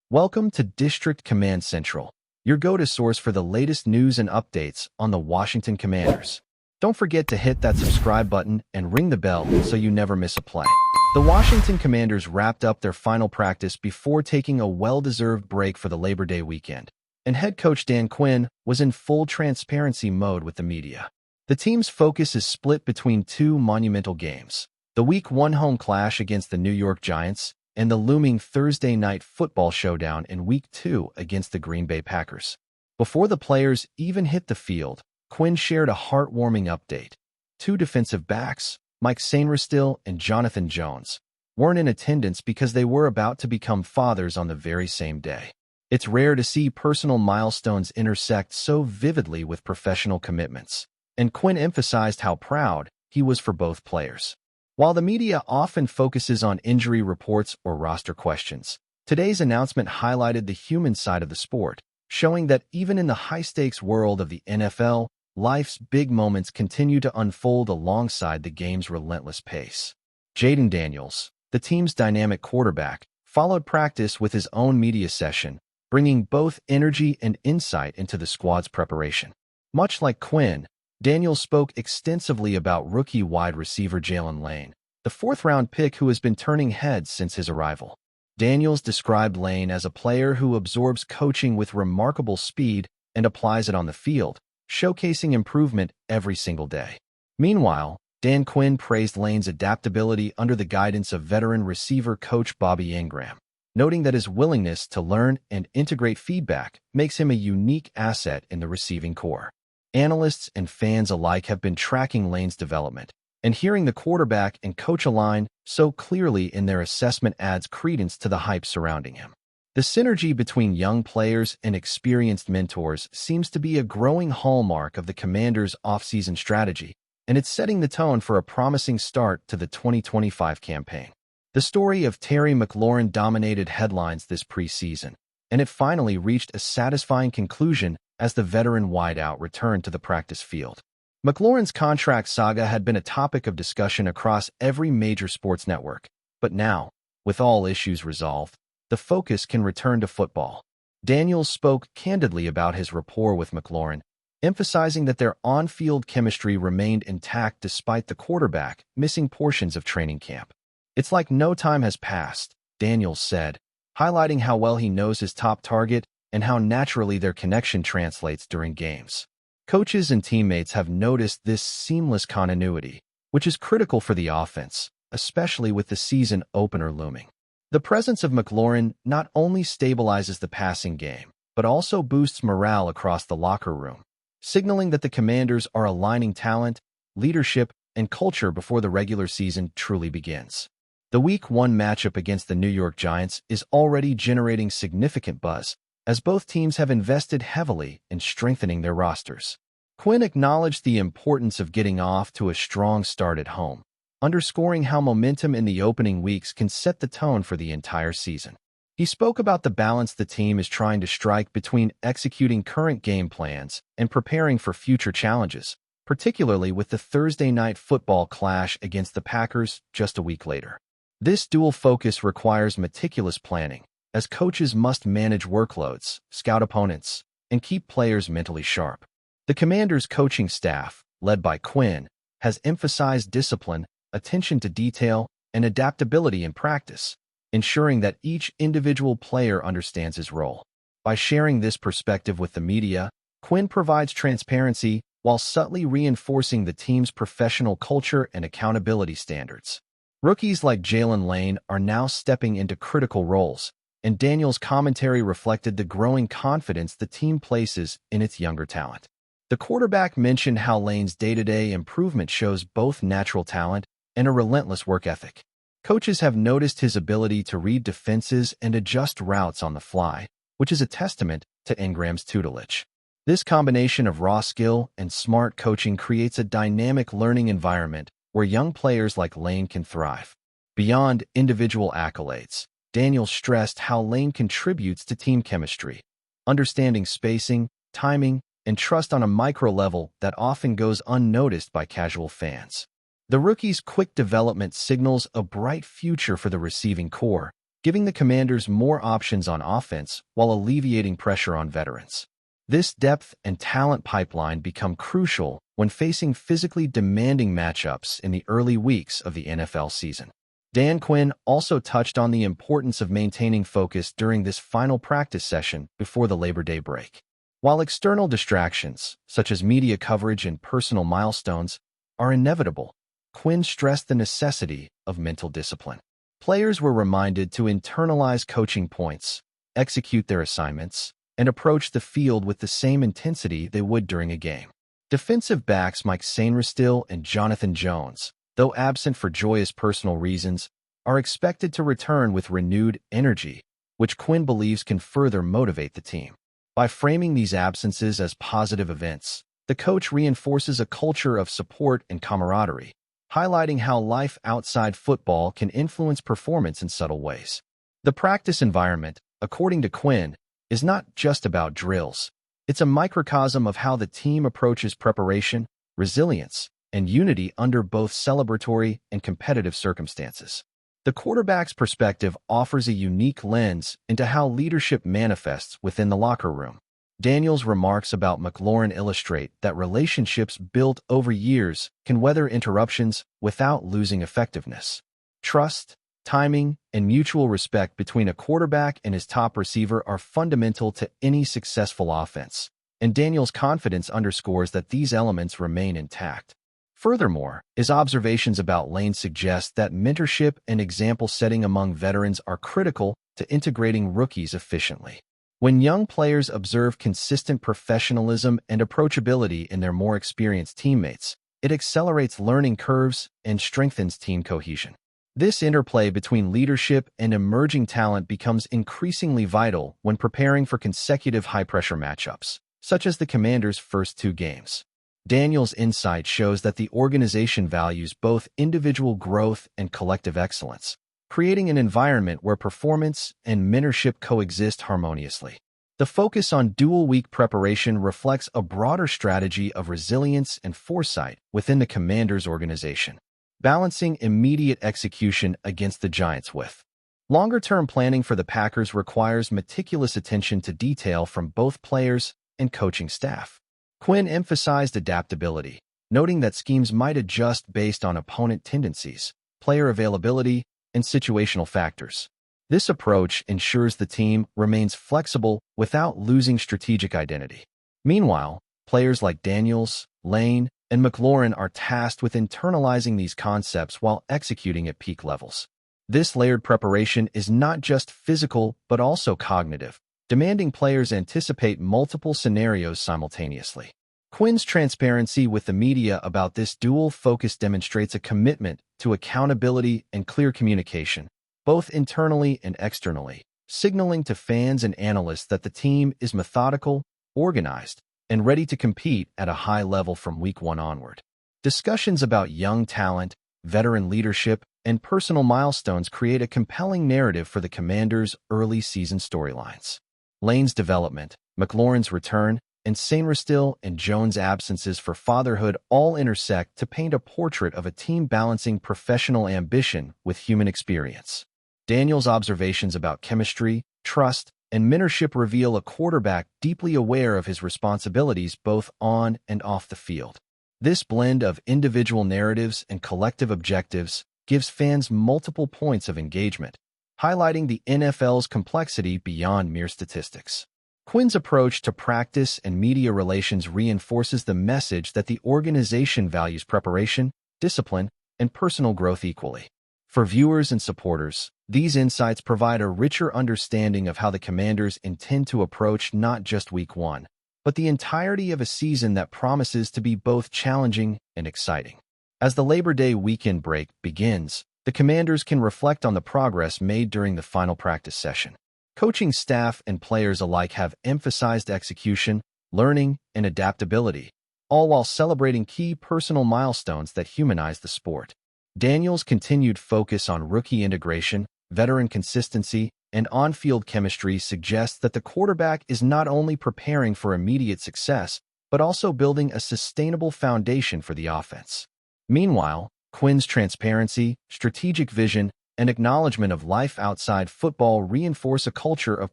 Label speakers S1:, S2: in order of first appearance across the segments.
S1: Welcome to District Command Central, your go-to source for the latest news and updates on the Washington Commanders. Don't forget to hit that subscribe button and ring the bell so you never miss a play. The Washington Commanders wrapped up their final practice before taking a well-deserved break for the Labor Day weekend, and head coach Dan Quinn was in full transparency mode with the media. The team's focus is split between two monumental games: the Week 1 home clash against the New York Giants and the looming Thursday night football showdown in Week 2 against the Green Bay Packers. Before the players even hit the field, Quinn shared a heartwarming update. Two defensive backs, Mike Sainristil and Jonathan Jones, weren't in attendance because they were about to become fathers on the very same day. It's rare to see personal milestones intersect so vividly with professional commitments, and Quinn emphasized how proud he was for both players. While the media often focuses on injury reports or roster questions, today's announcement highlighted the human side of the sport, showing that even in the high-stakes world of the NFL, life's big moments continue to unfold alongside the game's relentless pace. Jayden Daniels, the team's dynamic quarterback, followed practice with his own media session, bringing both energy and insight into the squad's preparation. Much like Quinn, Daniels spoke extensively about rookie wide receiver Jalen Lane, the fourth-round pick who has been turning heads since his arrival. Daniels described Lane as a player who absorbs coaching with remarkable speed and applies it on the field, showcasing improvement every single day. Meanwhile, Dan Quinn praised Lane's adaptability under the guidance of veteran receiver coach Bobby Ingram, noting that his willingness to learn and integrate feedback makes him a unique asset in the receiving corps. Analysts and fans alike have been tracking Lane's development, and hearing the quarterback and coach align so clearly in their assessment adds credence to the hype surrounding him. The synergy between young players and experienced mentors seems to be a growing hallmark of the Commanders' offseason strategy, and it's setting the tone for a promising start to the 2025 campaign. The story of Terry McLaurin dominated headlines this preseason, and it finally reached a satisfying conclusion as the veteran wideout returned to the practice field. McLaurin's contract saga had been a topic of discussion across every major sports network, but now, with all issues resolved, the focus can return to football. Daniels spoke candidly about his rapport with McLaurin, emphasizing that their on-field chemistry remained intact despite the quarterback missing portions of training camp. "It's like no time has passed," Daniels said, highlighting how well he knows his top target and how naturally their connection translates during games. Coaches and teammates have noticed this seamless continuity, which is critical for the offense, especially with the season opener looming. The presence of McLaurin not only stabilizes the passing game, but also boosts morale across the locker room, signaling that the Commanders are aligning talent, leadership, and culture before the regular season truly begins. The Week 1 matchup against the New York Giants is already generating significant buzz, as both teams have invested heavily in strengthening their rosters. Quinn acknowledged the importance of getting off to a strong start at home, underscoring how momentum in the opening weeks can set the tone for the entire season. He spoke about the balance the team is trying to strike between executing current game plans and preparing for future challenges, particularly with the Thursday night football clash against the Packers just a week later. This dual focus requires meticulous planning, as coaches must manage workloads, scout opponents, and keep players mentally sharp. The Commanders' coaching staff, led by Quinn, has emphasized discipline, attention to detail, and adaptability in practice, ensuring that each individual player understands his role. By sharing this perspective with the media, Quinn provides transparency while subtly reinforcing the team's professional culture and accountability standards. Rookies like Jalen Lane are now stepping into critical roles, and Daniels' commentary reflected the growing confidence the team places in its younger talent. The quarterback mentioned how Lane's day-to-day improvement shows both natural talent and a relentless work ethic. Coaches have noticed his ability to read defenses and adjust routes on the fly, which is a testament to Ingram's tutelage. This combination of raw skill and smart coaching creates a dynamic learning environment where young players like Lane can thrive. Beyond individual accolades, Daniels stressed how Lane contributes to team chemistry, understanding spacing, timing, and trust on a micro level that often goes unnoticed by casual fans. The rookie's quick development signals a bright future for the receiving corps, giving the Commanders more options on offense while alleviating pressure on veterans. This depth and talent pipeline become crucial when facing physically demanding matchups in the early weeks of the NFL season. Dan Quinn also touched on the importance of maintaining focus during this final practice session before the Labor Day break. While external distractions, such as media coverage and personal milestones, are inevitable, Quinn stressed the necessity of mental discipline. Players were reminded to internalize coaching points, execute their assignments, and approach the field with the same intensity they would during a game. Defensive backs Mike Sainristil and Jonathan Jones, though absent for joyous personal reasons, are expected to return with renewed energy, which Quinn believes can further motivate the team. By framing these absences as positive events, the coach reinforces a culture of support and camaraderie, highlighting how life outside football can influence performance in subtle ways. The practice environment, according to Quinn, is not just about drills. It's a microcosm of how the team approaches preparation, resilience, and unity under both celebratory and competitive circumstances. The quarterback's perspective offers a unique lens into how leadership manifests within the locker room. Daniel's remarks about McLaurin illustrate that relationships built over years can weather interruptions without losing effectiveness. Trust, timing, and mutual respect between a quarterback and his top receiver are fundamental to any successful offense, and Daniel's confidence underscores that these elements remain intact. Furthermore, his observations about Lane suggest that mentorship and example setting among veterans are critical to integrating rookies efficiently. When young players observe consistent professionalism and approachability in their more experienced teammates, it accelerates learning curves and strengthens team cohesion. This interplay between leadership and emerging talent becomes increasingly vital when preparing for consecutive high-pressure matchups, such as the Commanders' first two games. Daniel's insight shows that the organization values both individual growth and collective excellence, creating an environment where performance and mentorship coexist harmoniously. The focus on dual-week preparation reflects a broader strategy of resilience and foresight within the Commanders' organization, balancing immediate execution against the Giants with. Longer-term planning for the Packers requires meticulous attention to detail from both players and coaching staff. Quinn emphasized adaptability, noting that schemes might adjust based on opponent tendencies, player availability, and situational factors. This approach ensures the team remains flexible without losing strategic identity. Meanwhile, players like Daniels, Lane, and McLaurin are tasked with internalizing these concepts while executing at peak levels. This layered preparation is not just physical but also cognitive, demanding players anticipate multiple scenarios simultaneously. Quinn's transparency with the media about this dual focus demonstrates a commitment to accountability and clear communication, both internally and externally, signaling to fans and analysts that the team is methodical, organized, and ready to compete at a high level from week one onward. Discussions about young talent, veteran leadership, and personal milestones create a compelling narrative for the Commanders' early season storylines. Lane's development, McLaurin's return, and Sainristil and Jones' absences for fatherhood all intersect to paint a portrait of a team balancing professional ambition with human experience. Daniel's observations about chemistry, trust, and mentorship reveal a quarterback deeply aware of his responsibilities both on and off the field. This blend of individual narratives and collective objectives gives fans multiple points of engagement, highlighting the NFL's complexity beyond mere statistics. Quinn's approach to practice and media relations reinforces the message that the organization values preparation, discipline, and personal growth equally. For viewers and supporters, these insights provide a richer understanding of how the Commanders intend to approach not just Week 1, but the entirety of a season that promises to be both challenging and exciting. As the Labor Day weekend break begins, the Commanders can reflect on the progress made during the final practice session. Coaching staff and players alike have emphasized execution, learning, and adaptability, all while celebrating key personal milestones that humanize the sport. Daniel's continued focus on rookie integration, veteran consistency, and on-field chemistry suggests that the quarterback is not only preparing for immediate success, but also building a sustainable foundation for the offense. Meanwhile, Quinn's transparency, strategic vision, and acknowledgement of life outside football reinforce a culture of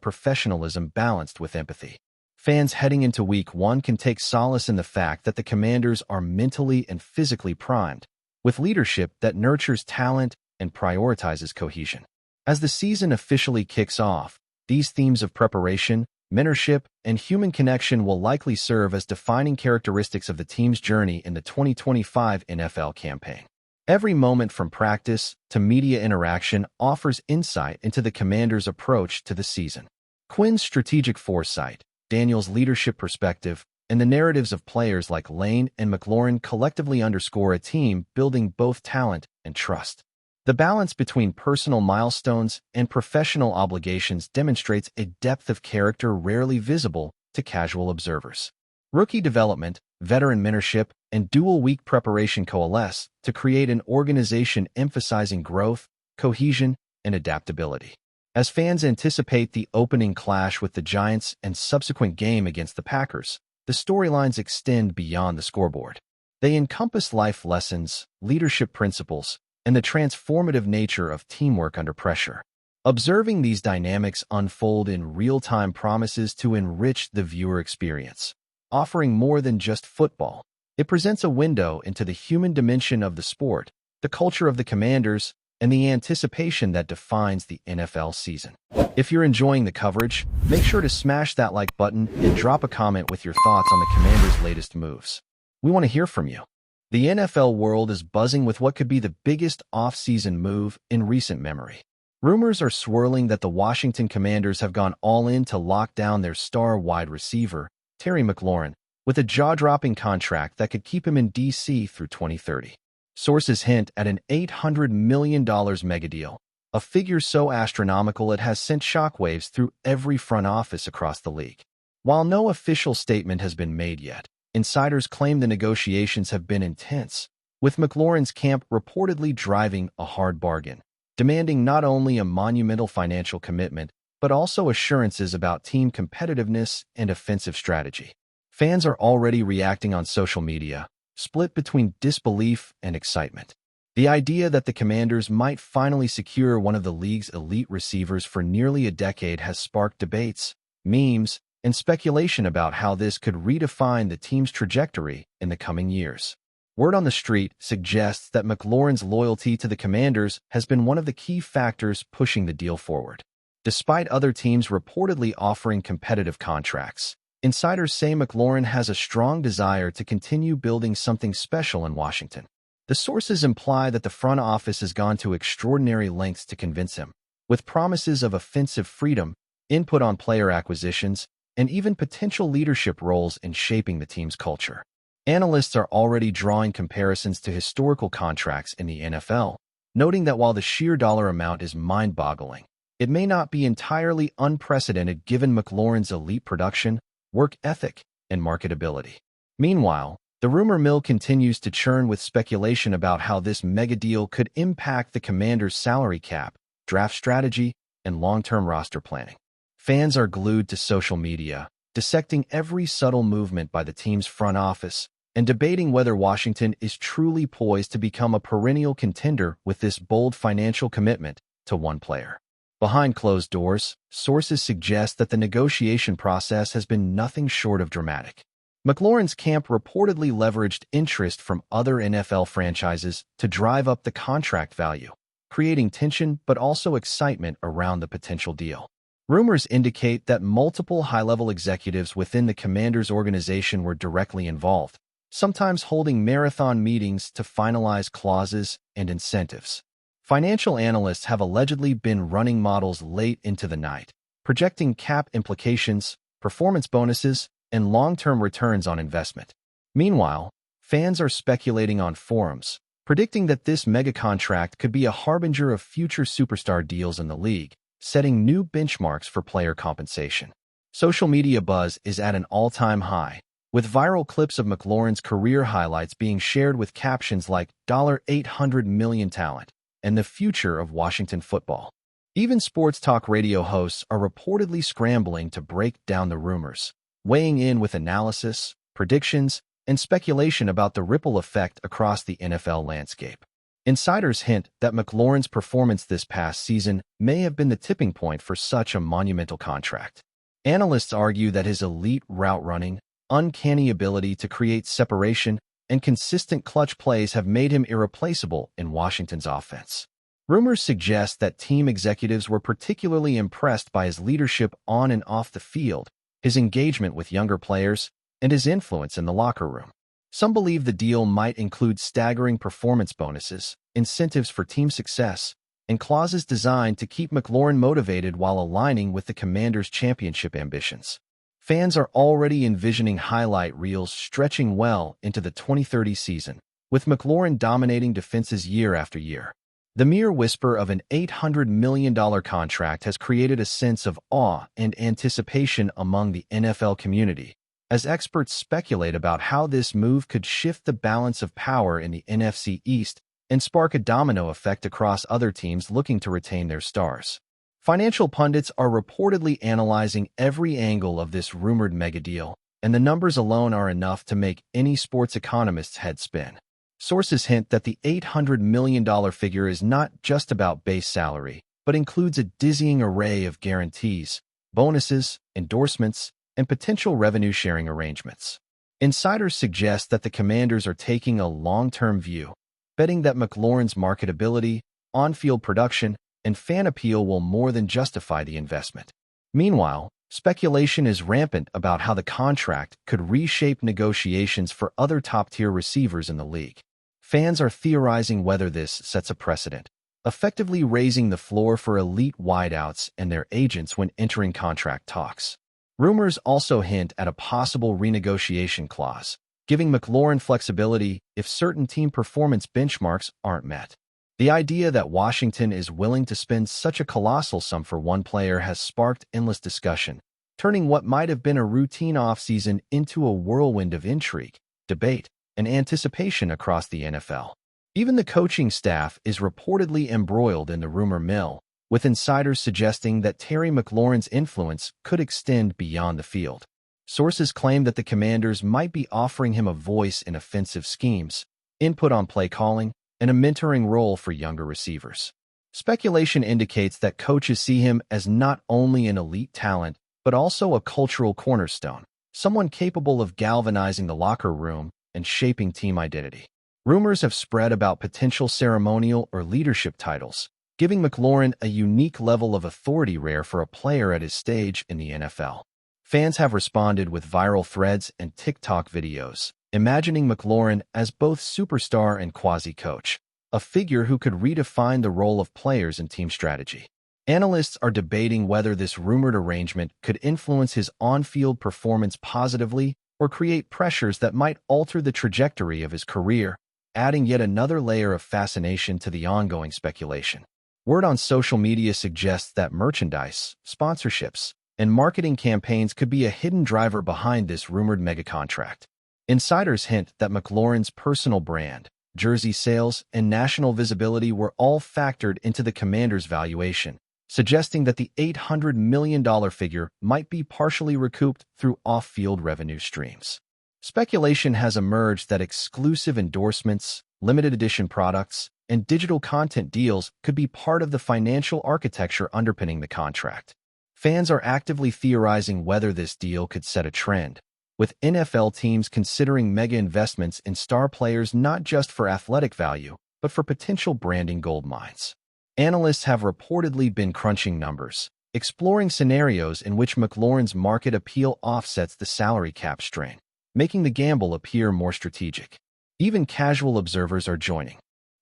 S1: professionalism balanced with empathy. Fans heading into Week 1 can take solace in the fact that the Commanders are mentally and physically primed, with leadership that nurtures talent and prioritizes cohesion. As the season officially kicks off, these themes of preparation, mentorship, and human connection will likely serve as defining characteristics of the team's journey in the 2025 NFL campaign. Every moment from practice to media interaction offers insight into the Commanders' approach to the season. Quinn's strategic foresight, Daniel's leadership perspective, and the narratives of players like Lane and McLaurin collectively underscore a team building both talent and trust. The balance between personal milestones and professional obligations demonstrates a depth of character rarely visible to casual observers. Rookie development, veteran mentorship, and dual-week preparation coalesce to create an organization emphasizing growth, cohesion, and adaptability. As fans anticipate the opening clash with the Giants and subsequent game against the Packers, the storylines extend beyond the scoreboard. They encompass life lessons, leadership principles, and the transformative nature of teamwork under pressure. Observing these dynamics unfold in real time promises to enrich the viewer experience. Offering more than just football, it presents a window into the human dimension of the sport, the culture of the Commanders, and the anticipation that defines the NFL season. If you're enjoying the coverage, make sure to smash that like button and drop a comment with your thoughts on the Commanders' latest moves. We want to hear from you. The NFL world is buzzing with what could be the biggest off-season move in recent memory. Rumors are swirling that the Washington Commanders have gone all in to lock down their star wide receiver, Terry McLaurin, with a jaw-dropping contract that could keep him in D.C. through 2030. Sources hint at an $800 million mega deal, a figure so astronomical it has sent shockwaves through every front office across the league. While no official statement has been made yet, insiders claim the negotiations have been intense, with McLaurin's camp reportedly driving a hard bargain, demanding not only a monumental financial commitment, but also assurances about team competitiveness and offensive strategy. Fans are already reacting on social media, split between disbelief and excitement. The idea that the Commanders might finally secure one of the league's elite receivers for nearly a decade has sparked debates, memes, and speculation about how this could redefine the team's trajectory in the coming years. Word on the street suggests that McLaurin's loyalty to the Commanders has been one of the key factors pushing the deal forward. Despite other teams reportedly offering competitive contracts, insiders say McLaurin has a strong desire to continue building something special in Washington. The sources imply that the front office has gone to extraordinary lengths to convince him, with promises of offensive freedom, input on player acquisitions, and even potential leadership roles in shaping the team's culture. Analysts are already drawing comparisons to historical contracts in the NFL, noting that while the sheer dollar amount is mind-boggling, it may not be entirely unprecedented given McLaurin's elite production, work ethic, and marketability. Meanwhile, the rumor mill continues to churn with speculation about how this mega deal could impact the Commanders' salary cap, draft strategy, and long-term roster planning. Fans are glued to social media, dissecting every subtle movement by the team's front office and debating whether Washington is truly poised to become a perennial contender with this bold financial commitment to one player. Behind closed doors, sources suggest that the negotiation process has been nothing short of dramatic. McLaurin's camp reportedly leveraged interest from other NFL franchises to drive up the contract value, creating tension but also excitement around the potential deal. Rumors indicate that multiple high-level executives within the Commanders organization were directly involved, sometimes holding marathon meetings to finalize clauses and incentives. Financial analysts have allegedly been running models late into the night, projecting cap implications, performance bonuses, and long-term returns on investment. Meanwhile, fans are speculating on forums, predicting that this mega contract could be a harbinger of future superstar deals in the league, setting new benchmarks for player compensation. Social media buzz is at an all-time high, with viral clips of McLaurin's career highlights being shared with captions like $800 million talent and the future of Washington football. Even sports talk radio hosts are reportedly scrambling to break down the rumors, weighing in with analysis, predictions, and speculation about the ripple effect across the NFL landscape. Insiders hint that McLaurin's performance this past season may have been the tipping point for such a monumental contract. Analysts argue that his elite route running, uncanny ability to create separation, and consistent clutch plays have made him irreplaceable in Washington's offense. Rumors suggest that team executives were particularly impressed by his leadership on and off the field, his engagement with younger players, and his influence in the locker room. Some believe the deal might include staggering performance bonuses, incentives for team success, and clauses designed to keep McLaurin motivated while aligning with the Commanders' championship ambitions. Fans are already envisioning highlight reels stretching well into the 2030 season, with McLaurin dominating defenses year after year. The mere whisper of an $800 million contract has created a sense of awe and anticipation among the NFL community, as experts speculate about how this move could shift the balance of power in the NFC East and spark a domino effect across other teams looking to retain their stars. Financial pundits are reportedly analyzing every angle of this rumored mega deal, and the numbers alone are enough to make any sports economist's head spin. Sources hint that the $800 million figure is not just about base salary, but includes a dizzying array of guarantees, bonuses, endorsements, and potential revenue-sharing arrangements. Insiders suggest that the Commanders are taking a long-term view, betting that McLaurin's marketability, on-field production, and fan appeal will more than justify the investment. Meanwhile, speculation is rampant about how the contract could reshape negotiations for other top-tier receivers in the league. Fans are theorizing whether this sets a precedent, effectively raising the floor for elite wideouts and their agents when entering contract talks. Rumors also hint at a possible renegotiation clause, giving McLaurin flexibility if certain team performance benchmarks aren't met. The idea that Washington is willing to spend such a colossal sum for one player has sparked endless discussion, turning what might have been a routine offseason into a whirlwind of intrigue, debate, and anticipation across the NFL. Even the coaching staff is reportedly embroiled in the rumor mill, with insiders suggesting that Terry McLaurin's influence could extend beyond the field. Sources claim that the Commanders might be offering him a voice in offensive schemes, input on play calling, and a mentoring role for younger receivers. Speculation indicates that coaches see him as not only an elite talent, but also a cultural cornerstone, someone capable of galvanizing the locker room and shaping team identity. Rumors have spread about potential ceremonial or leadership titles, giving McLaurin a unique level of authority rare for a player at his stage in the NFL. Fans have responded with viral threads and TikTok videos, imagining McLaurin as both superstar and quasi-coach, a figure who could redefine the role of players in team strategy. Analysts are debating whether this rumored arrangement could influence his on-field performance positively or create pressures that might alter the trajectory of his career, adding yet another layer of fascination to the ongoing speculation. Word on social media suggests that merchandise, sponsorships, and marketing campaigns could be a hidden driver behind this rumored mega contract. Insiders hint that McLaurin's personal brand, jersey sales, and national visibility were all factored into the Commanders' valuation, suggesting that the $800 million figure might be partially recouped through off-field revenue streams. Speculation has emerged that exclusive endorsements, limited edition products, and digital content deals could be part of the financial architecture underpinning the contract. Fans are actively theorizing whether this deal could set a trend, with NFL teams considering mega investments in star players not just for athletic value, but for potential branding goldmines. Analysts have reportedly been crunching numbers, exploring scenarios in which McLaurin's market appeal offsets the salary cap strain, making the gamble appear more strategic. Even casual observers are joining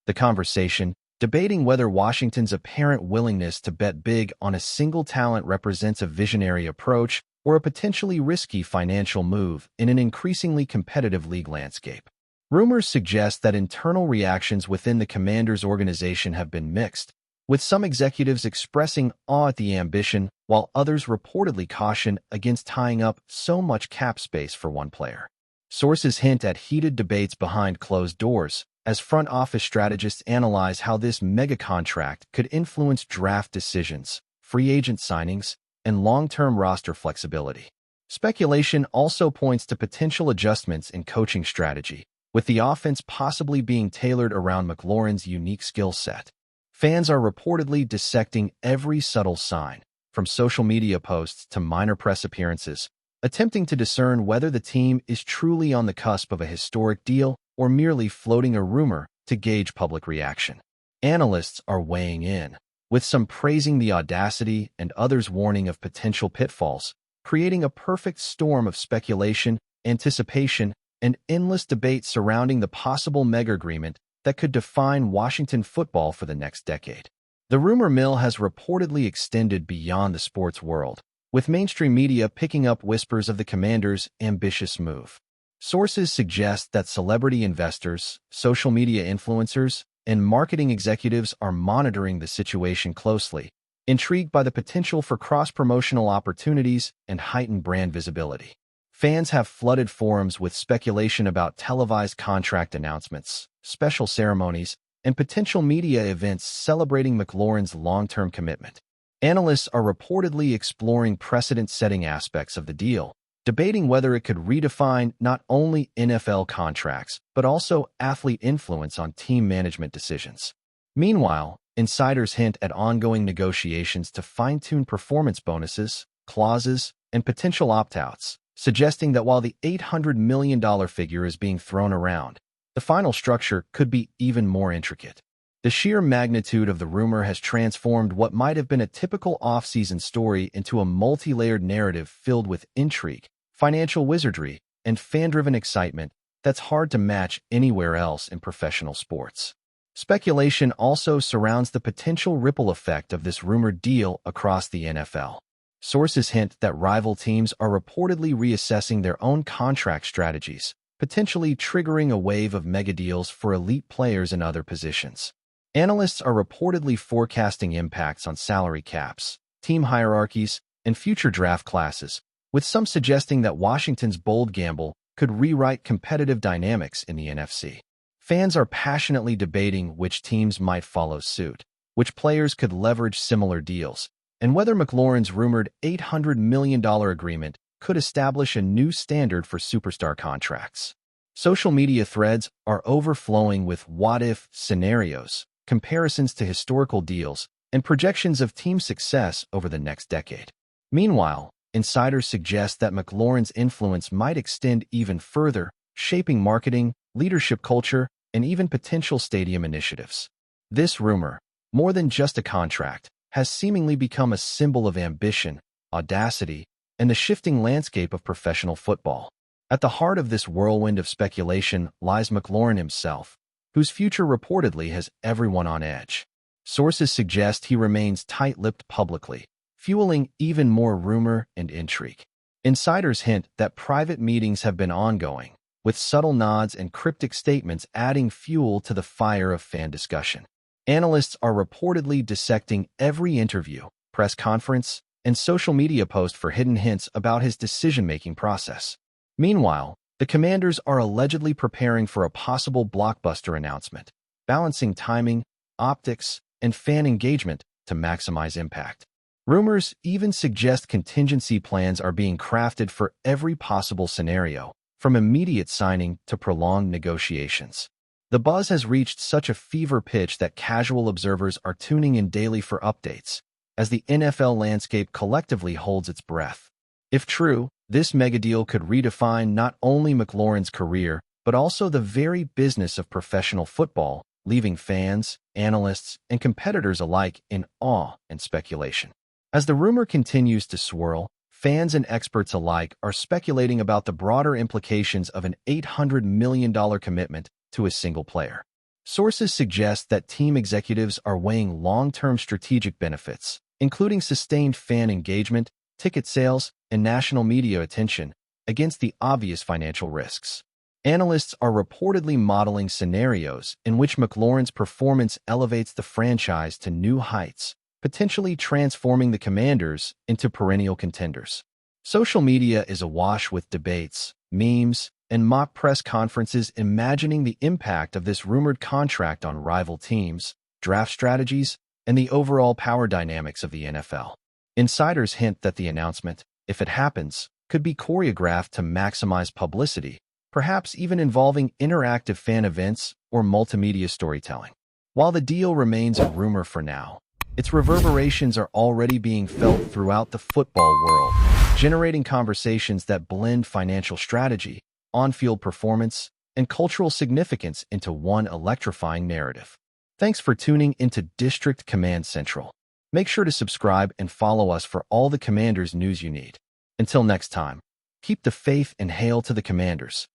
S1: the conversation, debating whether Washington's apparent willingness to bet big on a single talent represents a visionary approach or a potentially risky financial move in an increasingly competitive league landscape. Rumors suggest that internal reactions within the Commanders organization have been mixed, with some executives expressing awe at the ambition, while others reportedly caution against tying up so much cap space for one player. Sources hint at heated debates behind closed doors, as front office strategists analyze how this mega contract could influence draft decisions, free agent signings, and long-term roster flexibility. Speculation also points to potential adjustments in coaching strategy, with the offense possibly being tailored around McLaurin's unique skill set. Fans are reportedly dissecting every subtle sign, from social media posts to minor press appearances, attempting to discern whether the team is truly on the cusp of a historic deal or merely floating a rumor to gauge public reaction. Analysts are weighing in, with some praising the audacity and others warning of potential pitfalls, creating a perfect storm of speculation, anticipation, and endless debate surrounding the possible mega-agreement that could define Washington football for the next decade. The rumor mill has reportedly extended beyond the sports world, with mainstream media picking up whispers of the Commanders' ambitious move. Sources suggest that celebrity investors, social media influencers, and marketing executives are monitoring the situation closely, intrigued by the potential for cross-promotional opportunities and heightened brand visibility. Fans have flooded forums with speculation about televised contract announcements, special ceremonies, and potential media events celebrating McLaurin's long-term commitment. Analysts are reportedly exploring precedent-setting aspects of the deal, debating whether it could redefine not only NFL contracts, but also athlete influence on team management decisions. Meanwhile, insiders hint at ongoing negotiations to fine-tune performance bonuses, clauses, and potential opt-outs, suggesting that while the $800 million figure is being thrown around, the final structure could be even more intricate. The sheer magnitude of the rumor has transformed what might have been a typical off-season story into a multi-layered narrative filled with intrigue, financial wizardry, and fan-driven excitement that's hard to match anywhere else in professional sports. Speculation also surrounds the potential ripple effect of this rumored deal across the NFL. Sources hint that rival teams are reportedly reassessing their own contract strategies, potentially triggering a wave of mega deals for elite players in other positions. Analysts are reportedly forecasting impacts on salary caps, team hierarchies, and future draft classes, with some suggesting that Washington's bold gamble could rewrite competitive dynamics in the NFC. Fans are passionately debating which teams might follow suit, which players could leverage similar deals, and whether McLaurin's rumored $800 million agreement could establish a new standard for superstar contracts. Social media threads are overflowing with what-if scenarios, comparisons to historical deals, and projections of team success over the next decade. Meanwhile, insiders suggest that McLaurin's influence might extend even further, shaping marketing, leadership culture, and even potential stadium initiatives. This rumor, more than just a contract, has seemingly become a symbol of ambition, audacity, and the shifting landscape of professional football. At the heart of this whirlwind of speculation lies McLaurin himself, whose future reportedly has everyone on edge. Sources suggest he remains tight-lipped publicly, fueling even more rumor and intrigue. Insiders hint that private meetings have been ongoing, with subtle nods and cryptic statements adding fuel to the fire of fan discussion. Analysts are reportedly dissecting every interview, press conference, and social media post for hidden hints about his decision-making process. Meanwhile, the Commanders are allegedly preparing for a possible blockbuster announcement, balancing timing, optics, and fan engagement to maximize impact. Rumors even suggest contingency plans are being crafted for every possible scenario, from immediate signing to prolonged negotiations. The buzz has reached such a fever pitch that casual observers are tuning in daily for updates, as the NFL landscape collectively holds its breath. If true, this megadeal could redefine not only McLaurin's career, but also the very business of professional football, leaving fans, analysts, and competitors alike in awe and speculation. As the rumor continues to swirl, fans and experts alike are speculating about the broader implications of an $800 million commitment to a single player. Sources suggest that team executives are weighing long-term strategic benefits, including sustained fan engagement, ticket sales, and national media attention, against the obvious financial risks. Analysts are reportedly modeling scenarios in which McLaurin's performance elevates the franchise to new heights, potentially transforming the Commanders into perennial contenders. Social media is awash with debates, memes, and mock press conferences imagining the impact of this rumored contract on rival teams, draft strategies, and the overall power dynamics of the NFL. Insiders hint that the announcement, if it happens, could be choreographed to maximize publicity, perhaps even involving interactive fan events or multimedia storytelling. While the deal remains a rumor for now, its reverberations are already being felt throughout the football world, generating conversations that blend financial strategy, on-field performance, and cultural significance into one electrifying narrative. Thanks for tuning into District Command Central. Make sure to subscribe and follow us for all the Commanders news you need. Until next time, keep the faith and hail to the Commanders.